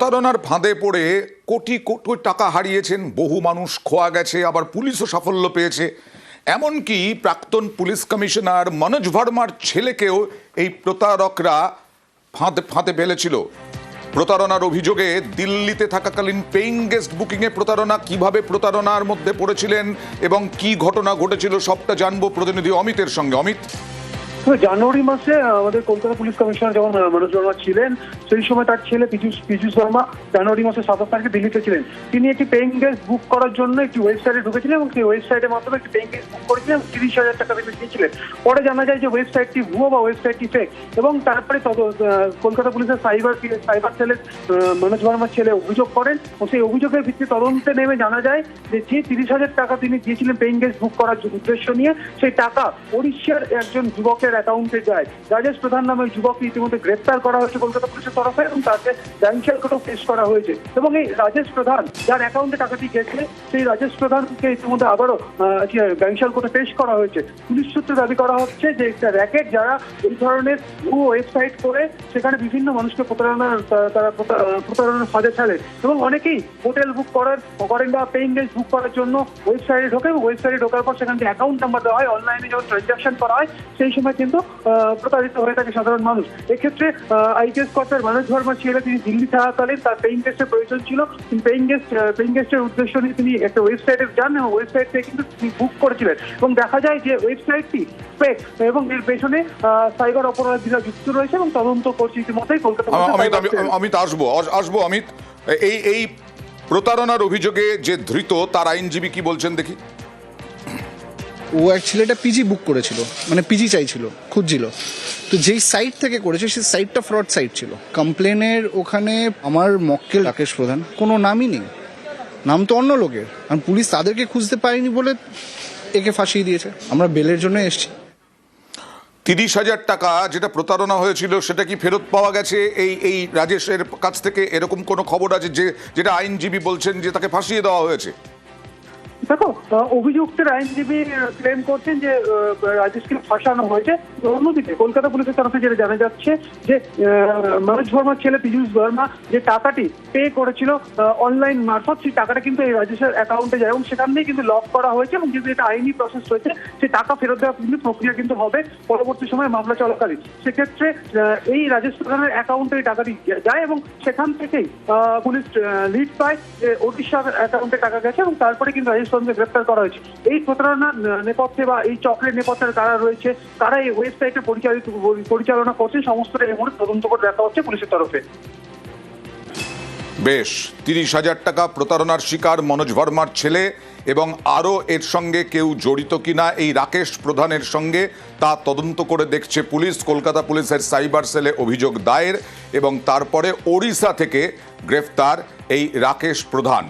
প্রতারণার ফাঁদে পড়ে কোটি কোটি টাকা হারিয়েছেন, বহু মানুষ খোয়া গেছে, আবার পুলিশও সাফল্য পেয়েছে। এমনকি প্রাক্তন পুলিশ কমিশনার মনোজ ভার্মার ছেলেকেও এই প্রতারকরা ফাঁদে ফেলেছিল। প্রতারণার অভিযোগে দিল্লিতে থাকাকালীন পেইং গেস্ট বুকিংয়ে প্রতারণা, কিভাবে প্রতারণার মধ্যে পড়েছিলেন এবং কি ঘটনা ঘটেছিল সবটা জানবো প্রতিনিধি অমিতের সঙ্গে। অমিত, জানুয়ারি মাসে আমাদের কলকাতা পুলিশ কমিশনার যখন মনোজ ভার্মা ছিলেন, সেই সময় তার ছেলে পীযূষ ভার্মা জানুয়ারি মাসে 27 তারিখে দিল্লিতে ছিলেন। তিনি একটি পেইং গেস্ট বুক করার জন্য একটি ওয়েবসাইটে ঢুকেছিলেন এবং সেই ওয়েবসাইটের মাধ্যমে একটি পেইং গেস্ট বুক করেছিলেন, 30,000 টাকা তিনি দিয়েছিলেন। পরে জানা যায় যে ওয়েবসাইটটি ভুয়ো বা ওয়েবসাইটটি ফেক, এবং তারপরে কলকাতা পুলিশের সাইবার সেলের মনোজ ভার্মার ছেলে অভিযোগ করেন ও সেই অভিযোগের ভিত্তিতে তদন্তে নেমে জানা যায় যে 30,000 টাকা তিনি দিয়েছিলেন পেইং গেস্ট বুক করার উদ্দেশ্য নিয়ে, সেই টাকা ওড়িশার একজন যুবকের অ্যাকাউন্টে যায়। রাজেশ প্রধান নামে যুবককে ইতিমধ্যে গ্রেপ্তার করা হয়েছে কলকাতা পুলিশের তরফে এবং তাকে ব্যাংশাল কোর্টেও পেশ করা হয়েছে। এবং এই রাজেশ প্রধান যার অ্যাকাউন্টে টাকাটি গেছে, সেই রাজেশ প্রধানকে ইতিমধ্যে আবারও ব্যাংশাল কোর্টে পেশ করা হয়েছে। পুলিশ সূত্রে দাবি করা হচ্ছে যে একটা র্যাকেট যারা এই ধরনের ওয়েবসাইট করে সেখানে বিভিন্ন মানুষকে প্রতারণার ফাঁদে ফেলে, এবং অনেকেই হোটেল বুক করেন বা পেইং গেস্ট বুক করার জন্য ওয়েবসাইটে ঢোকে, এবং ওয়েবসাইটে ঢোকার পর সেখানে অ্যাকাউন্ট নাম্বার দেওয়া হয়, অনলাইনে যখন ট্রানজাকশন করা হয় সেই সময় কিন্তু প্রতারিত হয়ে থাকে সাধারণ মানুষ। এক্ষেত্রে আইপিএস কর্তার মনোজ ভার্মার ছেলে, তিনি দিল্লি থাকাকালীন তার পেইং গেস্টের প্রয়োজন ছিল। তিনি পেইং গেস্টের উদ্দেশ্য নিয়ে তিনি একটা ওয়েবসাইটে যান এবং ওয়েবসাইট থেকে কিন্তু তিনি বুক করেছিলেন, এবং দেখা যায় যে ওয়েবসাইটটি ফেক এবং এর পেছনে সাইবার অপরাধীরা যুক্ত রয়েছে এবং তদন্ত করছে ইতিমধ্যেই কলকাতা। অমিত, আসবো অমিত, এই প্রতারণার অভিযোগে যে ধৃত তার আইনজীবী কি বলছেন দেখি। ও অ্যাকচুয়ালি একটা পিজি বুক করেছিল, মানে পিজি চাইছিল, খুঁজছিল। তো যেই সাইট থেকে করেছে সেই সাইটটা ফ্রড সাইট ছিল। কমপ্লেনের ওখানে আমার মক্কেল রাকেশ প্রধান, কোনো নামই নেই, নাম তো অন্য লোকের, আর পুলিশ তাদেরকে খুঁজতে পারেনি বলে একে ফাঁসিয়ে দিয়েছে। আমরা বেলের জন্য এসেছি। 30,000 টাকা যেটা প্রতারণা হয়েছিল সেটা কি ফেরত পাওয়া গেছে এই রাজেশের কাছ থেকে? এরকম কোনো খবর আছে যেটা আইনজীবী বলছেন যে তাকে ফাঁসিয়ে দেওয়া হয়েছে? দেখো, অভিযুক্তের আইনজীবী ক্লেম করছেন যে রাজেশকে ফাঁসানো হয়েছে। অন্যদিকে কলকাতা পুলিশের তরফে যেটা জানা যাচ্ছে যে মনোজ ভার্মার ছেলে পীযূষ ভার্মা যে টাকাটি পে করেছিল অনলাইন মারফত, সেই টাকাটা কিন্তু এই রাজেশের অ্যাকাউন্টে যায় এবং সেখান থেকে কিন্তু লক করা হয়েছে, এবং যেহেতু এটা আইনি প্রসেস রয়েছে সেই টাকা ফেরত দেওয়া কিন্তু প্রক্রিয়া কিন্তু হবে পরবর্তী সময়ে মামলা চলাকালীন। সেক্ষেত্রে এই রাজেশ প্রধানের অ্যাকাউন্টে এই টাকাটি যায় এবং সেখান থেকেই পুলিশ লিড পায় যে ওড়িশার অ্যাকাউন্টে টাকা গেছে, এবং তারপরে কিন্তু রাজেশ প্রধানকে গ্রেপ্তার করা হয়েছে। এই প্রতারণার নেপথ্যে বা এই চক্রের নেপথ্যে কারা রয়েছে, তারা এই ওয়েবসাইটে পরিচালনা করছে, সমস্তটা এই মুহূর্তে তদন্ত করে দেখা হচ্ছে পুলিশের তরফে। বেশ, 30,000 টাকা প্রতারণার শিকার মনোজ ভার্মার ছেলে, এবং আরও এর সঙ্গে কেউ জড়িত কিনা এই রাকেশ প্রধানের সঙ্গে তা তদন্ত করে দেখছে পুলিশ। কলকাতা পুলিশের সাইবার সেলে অভিযোগ দায়ের এবং তারপরে ওড়িশা থেকে গ্রেফতার এই রাকেশ প্রধান।